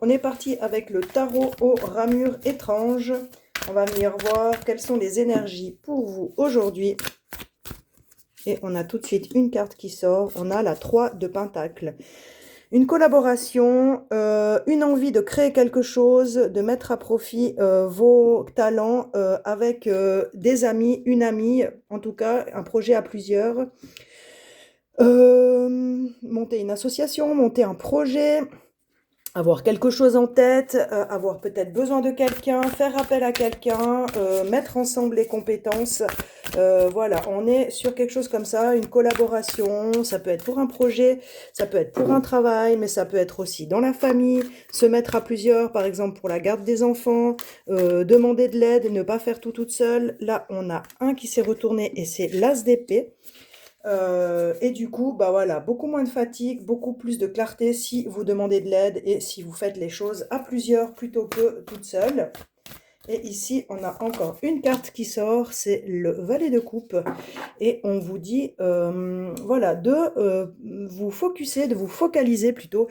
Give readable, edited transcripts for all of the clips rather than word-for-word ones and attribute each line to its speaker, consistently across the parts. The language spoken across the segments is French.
Speaker 1: On est parti avec le tarot aux ramures étranges. On va venir voir quelles sont les énergies pour vous aujourd'hui. Et on a tout de suite une carte qui sort. On a la 3 de Pentacles. Une collaboration, une envie de créer quelque chose, de mettre à profit vos talents avec des amis, une amie, en tout cas un projet à plusieurs. Monter une association, monter un projet, avoir quelque chose en tête, avoir peut-être besoin de quelqu'un, faire appel à quelqu'un, mettre ensemble les compétences. Voilà, on est sur quelque chose comme ça, une collaboration. Ça peut être pour un projet, ça peut être pour un travail, mais ça peut être aussi dans la famille, se mettre à plusieurs, par exemple pour la garde des enfants, demander de l'aide et ne pas faire tout toute seule. Là, on a un qui s'est retourné et c'est l'As d'épée. Et du coup, bah voilà, beaucoup moins de fatigue, beaucoup plus de clarté si vous demandez de l'aide et si vous faites les choses à plusieurs plutôt que toute seule. Et ici, on a encore une carte qui sort, c'est le valet de coupe. Et on vous dit, voilà, de vous focuser, de vous focaliser plutôt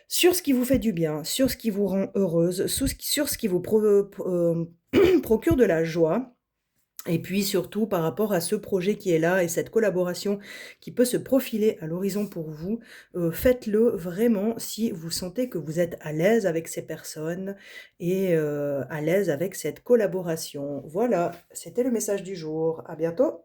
Speaker 1: sur ce qui vous fait du bien, sur ce qui vous rend heureuse, sur ce qui vous procure de la joie. Et puis surtout par rapport à ce projet qui est là et cette collaboration qui peut se profiler à l'horizon pour vous, faites-le vraiment si vous sentez que vous êtes à l'aise avec ces personnes et à l'aise avec cette collaboration. Voilà, c'était le message du jour. À bientôt.